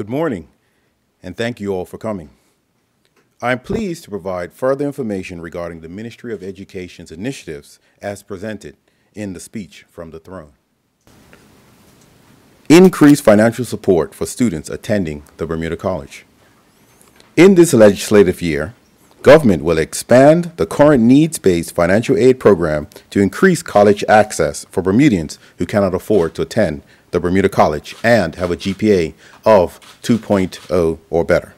Good morning, and thank you all for coming. I am pleased to provide further information regarding the Ministry of Education's initiatives as presented in the speech from the throne. Increased financial support for students attending the Bermuda College. In this legislative year, government will expand the current needs-based financial aid program to increase college access for Bermudians who cannot afford to attend the Bermuda College and have a GPA of 2.0 or better.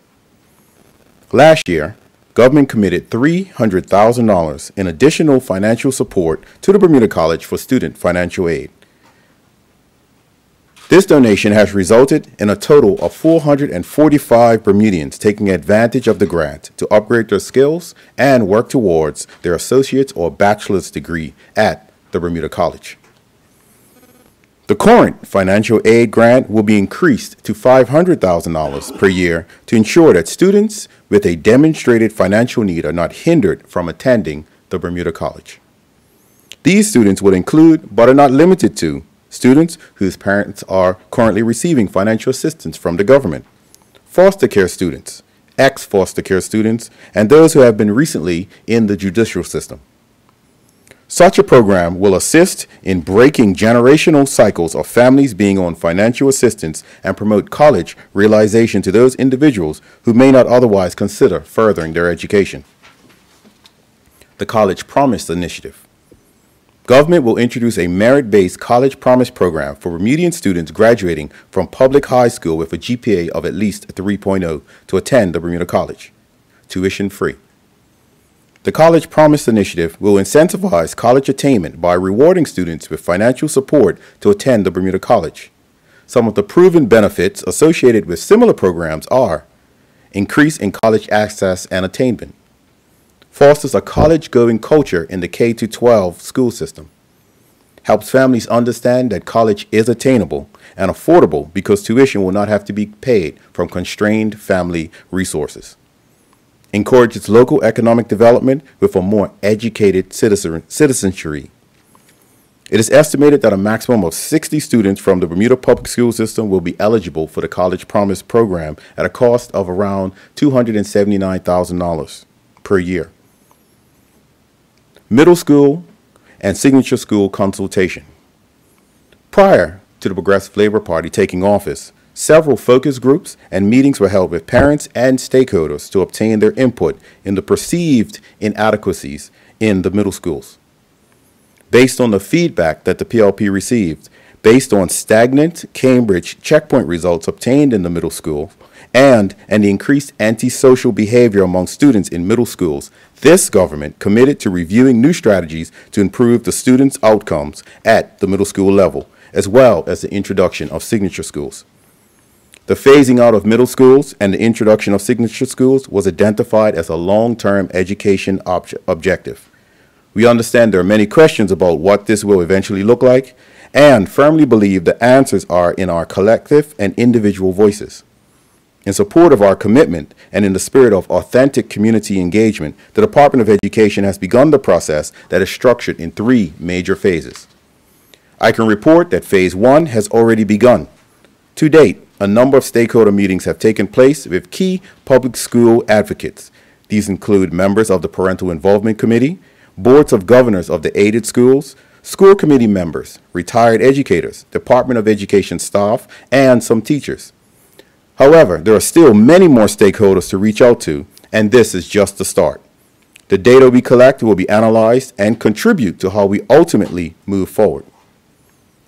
Last year, government committed $300,000 in additional financial support to the Bermuda College for student financial aid. This donation has resulted in a total of 445 Bermudians taking advantage of the grant to upgrade their skills and work towards their associate's or bachelor's degree at the Bermuda College. The current financial aid grant will be increased to $500,000 per year to ensure that students with a demonstrated financial need are not hindered from attending the Bermuda College. These students will include, but are not limited to, students whose parents are currently receiving financial assistance from the government, foster care students, ex-foster care students, and those who have been recently in the judicial system. Such a program will assist in breaking generational cycles of families being on financial assistance and promote college realization to those individuals who may not otherwise consider furthering their education. The College Promise Initiative. Government will introduce a merit-based College Promise program for Bermudian students graduating from public high school with a GPA of at least 3.0 to attend the Bermuda College, tuition free. The College Promise Initiative will incentivize college attainment by rewarding students with financial support to attend the Bermuda College. Some of the proven benefits associated with similar programs are increase in college access and attainment, fosters a college-going culture in the K-12 school system, helps families understand that college is attainable and affordable because tuition will not have to be paid from constrained family resources, encourages local economic development with a more educated citizenry. It is estimated that a maximum of 60 students from the Bermuda public school system will be eligible for the College Promise program at a cost of around $279,000 per year. Middle school and signature school consultation. Prior to the Progressive Labor Party taking office, several focus groups and meetings were held with parents and stakeholders to obtain their input in the perceived inadequacies in the middle schools. Based on the feedback that the PLP received, based on stagnant Cambridge checkpoint results obtained in the middle school, and the increased antisocial behavior among students in middle schools, this government committed to reviewing new strategies to improve the students' outcomes at the middle school level, as well as the introduction of signature schools. The phasing out of middle schools and the introduction of signature schools was identified as a long-term education objective. We understand there are many questions about what this will eventually look like, and firmly believe the answers are in our collective and individual voices. In support of our commitment and in the spirit of authentic community engagement, the Department of Education has begun the process that is structured in 3 major phases. I can report that Phase 1 has already begun. To date, a number of stakeholder meetings have taken place with key public school advocates. These include members of the Parental Involvement Committee, boards of governors of the aided schools, school committee members, retired educators, Department of Education staff, and some teachers. However, there are still many more stakeholders to reach out to, and this is just the start. The data we collect will be analyzed and contribute to how we ultimately move forward.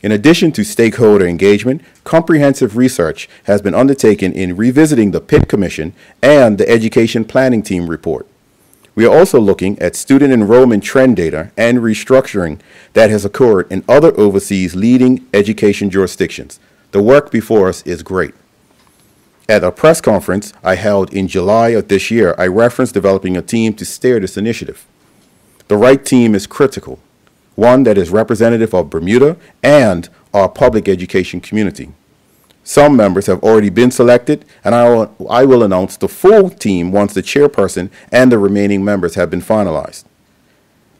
In addition to stakeholder engagement, comprehensive research has been undertaken in revisiting the Pitt Commission and the Education Planning Team report. We are also looking at student enrollment trend data and restructuring that has occurred in other overseas leading education jurisdictions. The work before us is great. At a press conference I held in July of this year, I referenced developing a team to steer this initiative. The right team is critical, one that is representative of Bermuda and our public education community. Some members have already been selected, and I will announce the full team once the chairperson and the remaining members have been finalized.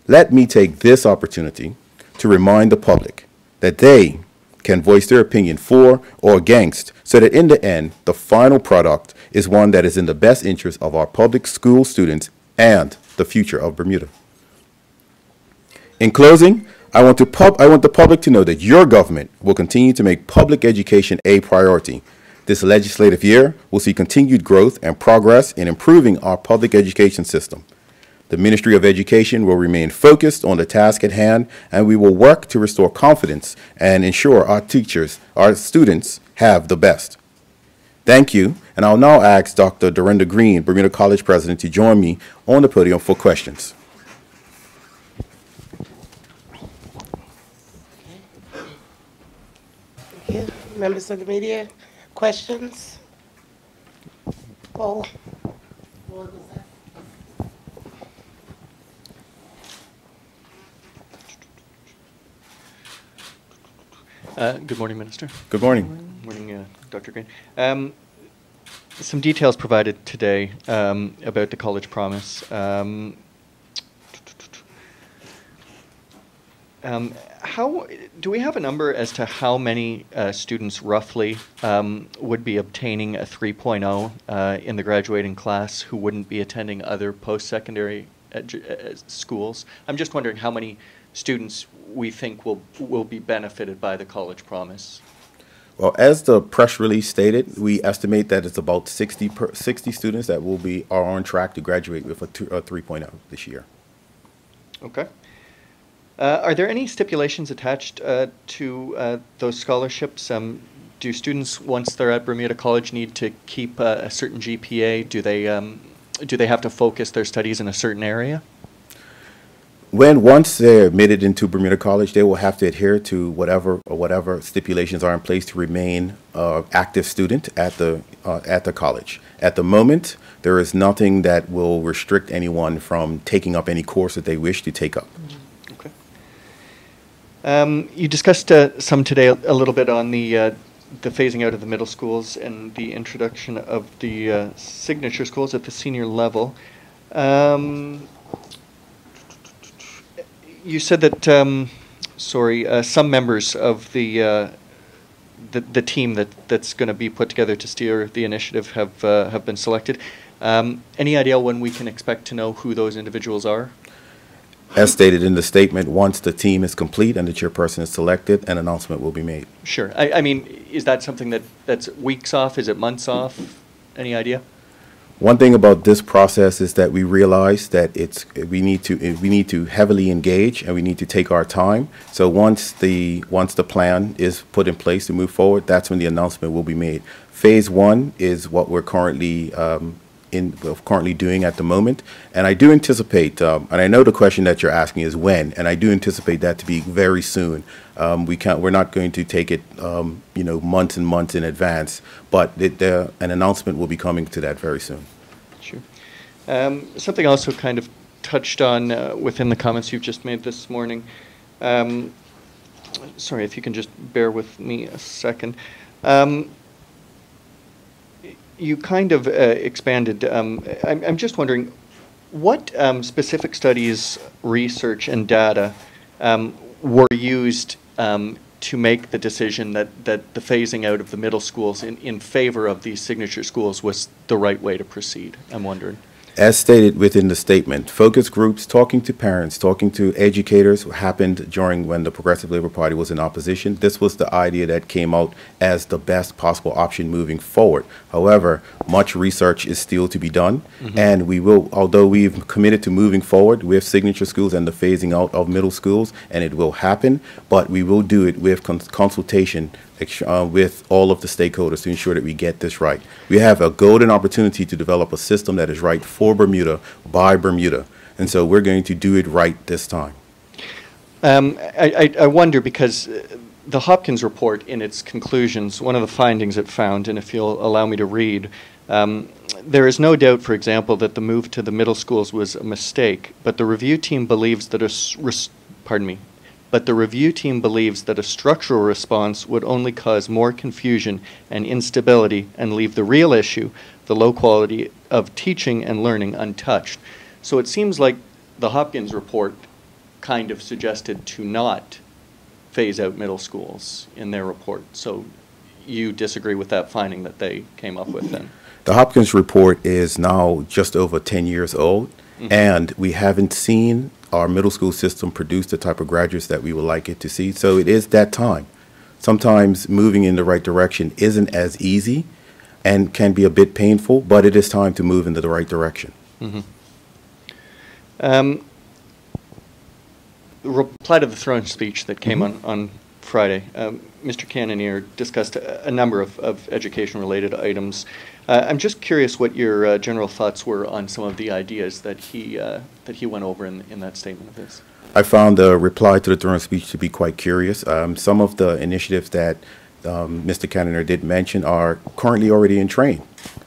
Let me take this opportunity to remind the public that they can voice their opinion for or against, so that in the end, the final product is one that is in the best interest of our public school students and the future of Bermuda. In closing, I want the public to know that your government will continue to make public education a priority. This legislative year will see continued growth and progress in improving our public education system. The Ministry of Education will remain focused on the task at hand, and we will work to restore confidence and ensure our teachers, our students, have the best. Thank you, and I'll now ask Dr. Dorinda Green, Bermuda College President, to join me on the podium for questions. Thank you. Members of the media, questions? Paul? Good morning, Minister. Good morning. Good morning, Dr. Green. Some details provided today about the College Promise. How do we have a number as to how many students roughly would be obtaining a 3.0 in the graduating class who wouldn't be attending other post-secondary schools? I'm just wondering how many students we think will be benefited by the College Promise. Well, as the press release stated, we estimate that it's about 60 students that are on track to graduate with a 3.0 this year. Okay. Are there any stipulations attached to those scholarships? Do students, once they're at Bermuda College, need to keep a certain GPA? Do they have to focus their studies in a certain area? Once they're admitted into Bermuda College, they will have to adhere to whatever stipulations are in place to remain active student at the college. At the moment, there is nothing that will restrict anyone from taking up any course that they wish to take up. Okay. You discussed some today a little bit on the phasing out of the middle schools and the introduction of the signature schools at the senior level. You said that, some members of the team that's going to be put together to steer the initiative have been selected. Any idea when we can expect to know who those individuals are? As stated in the statement, once the team is complete and the chairperson is selected, an announcement will be made. Sure. I mean, is that something that's weeks off? Is it months off? Any idea? One thing about this process is that we realize that we need to heavily engage and we need to take our time. So once the plan is put in place to move forward, that's when the announcement will be made. Phase 1 is what we're currently doing at the moment, and I do anticipate, and I know the question that you're asking is when, and I do anticipate that to be very soon. We're not going to take it, months and months in advance, but an announcement will be coming to that very soon. Sure. Something also kind of touched on within the comments you've just made this morning. Sorry, if you can just bear with me a second. You kind of expanded. I'm just wondering, what specific studies, research, and data were used to make the decision that the phasing out of the middle schools in favor of these signature schools was the right way to proceed? I'm wondering. As stated within the statement, focus groups, talking to parents, talking to educators happened during when the Progressive Labor Party was in opposition. This was the idea that came out as the best possible option moving forward. However, much research is still to be done, and we will, although we've committed to moving forward with signature schools and the phasing out of middle schools, and it will happen, but we will do it with consultation with all of the stakeholders to ensure that we get this right. We have a golden opportunity to develop a system that is right for Bermuda, by Bermuda, and so we're going to do it right this time. I wonder, because the Hopkins report, in its conclusions, one of the findings it found, and if you'll allow me to read, there is no doubt, for example, that the move to the middle schools was a mistake, but the review team believes that a structural response would only cause more confusion and instability and leave the real issue, the low quality of teaching and learning, untouched. So it seems like the Hopkins report kind of suggested to not phase out middle schools in their report. So you disagree with that finding that they came up with then? The Hopkins report is now just over 10 years old, and we haven't seen our middle school system produce the type of graduates that we would like it to see. So it is that time. Sometimes moving in the right direction isn't as easy and can be a bit painful, but it is time to move in the right direction. The reply to the throne speech that came on Friday, Mr. Cannonier discussed a number of education-related items. I'm just curious what your general thoughts were on some of the ideas that he went over in that statement of his. I found the reply to the throne speech to be quite curious. Some of the initiatives that Mr. Cannonier did mention are currently already in train,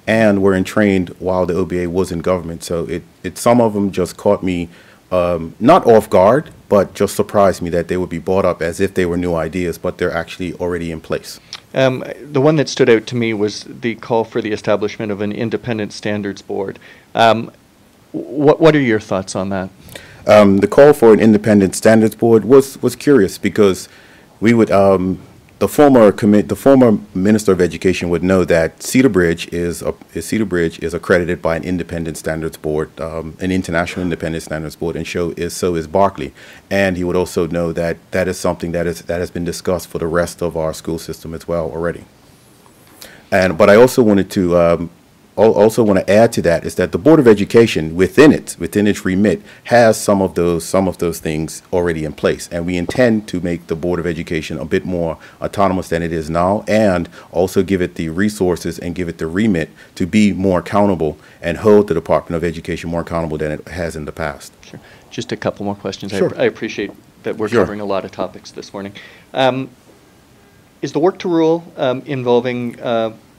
and were in train while the OBA was in government. So some of them just caught me not off guard, but just surprised me that they would be brought up as if they were new ideas, but they're actually already in place. The one that stood out to me was the call for the establishment of an independent standards board. What are your thoughts on that? The call for an independent standards board was curious, because we would the former Minister of Education would know that Cedar Bridge is accredited by an independent standards board, an international independent standards board, and so is Berkeley. And he would also know that that is something that has been discussed for the rest of our school system as well already. But I also wanted to want to add to that is that the Board of Education within its remit has some of those things already in place, and we intend to make the Board of Education a bit more autonomous than it is now, and also give it the resources and give it the remit to be more accountable and hold the Department of Education more accountable than it has in the past. Sure. Just a couple more questions. Sure. I appreciate that we're Sure. covering a lot of topics this morning. Is the work to rule involving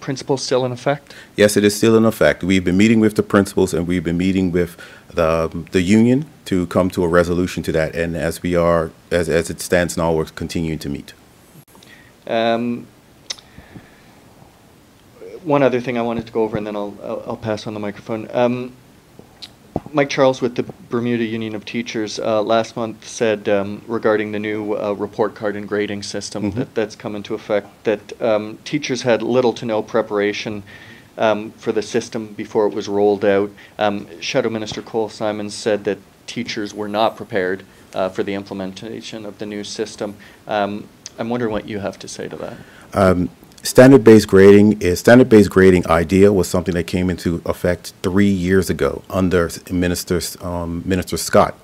principals still in effect? Yes, it is still in effect. We've been meeting with the principals, and we've been meeting with the union to come to a resolution to that. And as it stands now, we're continuing to meet. One other thing I wanted to go over, and then I'll pass on the microphone. Mike Charles with the Bermuda Union of Teachers last month said regarding the new report card and grading system that's come into effect that teachers had little to no preparation for the system before it was rolled out. Shadow Minister Cole Simons said that teachers were not prepared for the implementation of the new system. I'm wondering what you have to say to that. Standard-based grading idea was something that came into effect 3 years ago under Minister Scott,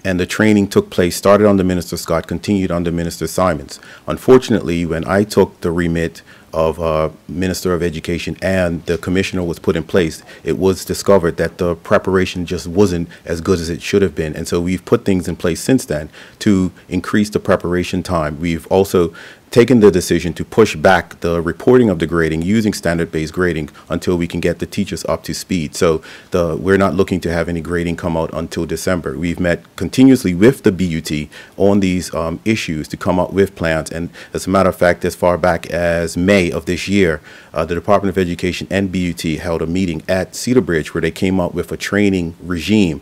and the training started under Minister Scott, continued under Minister Simons. Unfortunately, when I took the remit of Minister of Education and the commissioner was put in place, it was discovered that the preparation just wasn't as good as it should have been, and so we've put things in place since then to increase the preparation time. We've also taken the decision to push back the reporting of the grading using standard-based grading until we can get the teachers up to speed. So we're not looking to have any grading come out until December. We've met continuously with the BUT on these issues to come up with plans, and as a matter of fact, as far back as May of this year, the Department of Education and BUT held a meeting at Cedar Bridge where they came up with a training regime.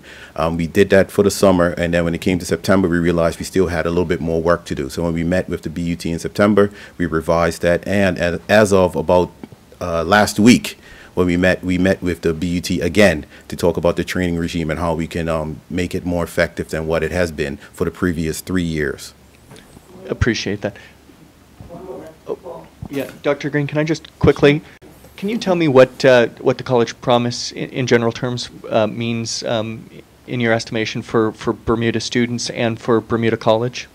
We did that for the summer, and then when it came to September, we realized we still had a little bit more work to do. So when we met with the BUT in September, we revised that, and as of about last week, when we met with the BUT again to talk about the training regime and how we can make it more effective than what it has been for the previous 3 years. Appreciate that. Yeah, Dr. Green, can I just quickly, can you tell me what the college promise in general terms means in your estimation for Bermuda students and for Bermuda College?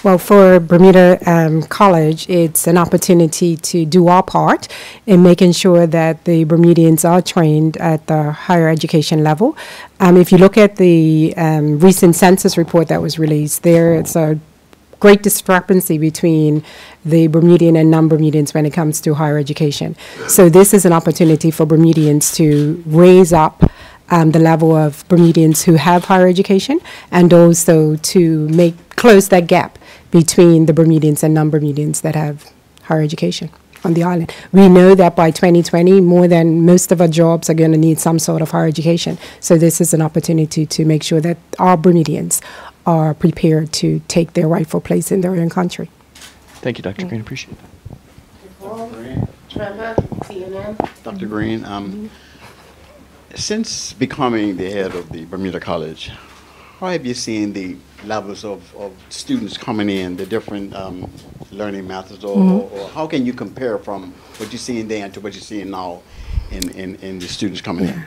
Well, for Bermuda College, it's an opportunity to do our part in making sure that the Bermudians are trained at the higher education level. If you look at the recent census report that was released, there's a great discrepancy between the Bermudian and non-Bermudians when it comes to higher education. So this is an opportunity for Bermudians to raise up the level of Bermudians who have higher education, and also to close that gap between the Bermudians and non-Bermudians that have higher education on the island. We know that by 2020, more than most of our jobs are going to need some sort of higher education. So this is an opportunity to make sure that our Bermudians are prepared to take their rightful place in their own country. Thank you, Dr. Green. Appreciate that. Trevor, CNN. Dr. Green, since becoming the head of the Bermuda College, how have you seen the levels of students coming in, the different learning methods, or how can you compare from what you're seeing then to what you're seeing now in the students coming in?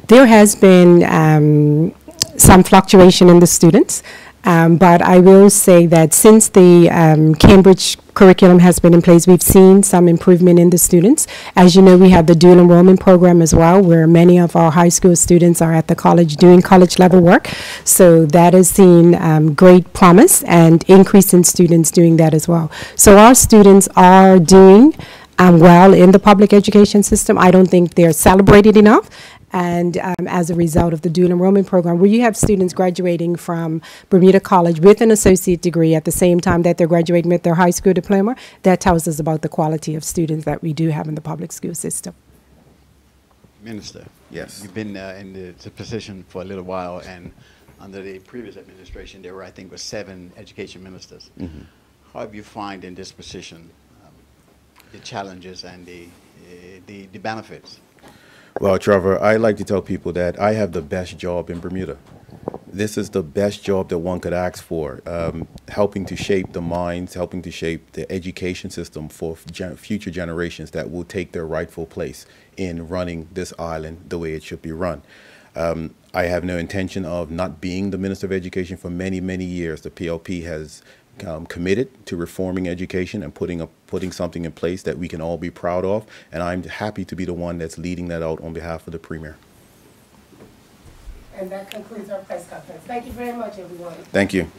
There has been some fluctuation in the students, but I will say that since the Cambridge curriculum has been in place, we've seen some improvement in the students. As you know, we have the dual enrollment program as well, where many of our high school students are at the college doing college level work. So that has seen great promise and increase in students doing that as well. So our students are doing well in the public education system. I don't think they're celebrated enough. And as a result of the dual enrollment program, where you have students graduating from Bermuda College with an associate degree at the same time that they're graduating with their high school diploma, that tells us about the quality of students that we do have in the public school system. Minister, Yes. you've been in the position for a little while, and under the previous administration, there were, I think, 7 education ministers. How have you find in this position the challenges and the benefits? Well, Trevor, I like to tell people that I have the best job in Bermuda. This is the best job that one could ask for, helping to shape the minds, helping to shape the education system for future generations that will take their rightful place in running this island the way it should be run. I have no intention of not being the Minister of Education for many, many years. The PLP has committed to reforming education and putting something in place that we can all be proud of, and I'm happy to be the one that's leading that out on behalf of the Premier. And that concludes our press conference. Thank you very much, everyone. Thank you.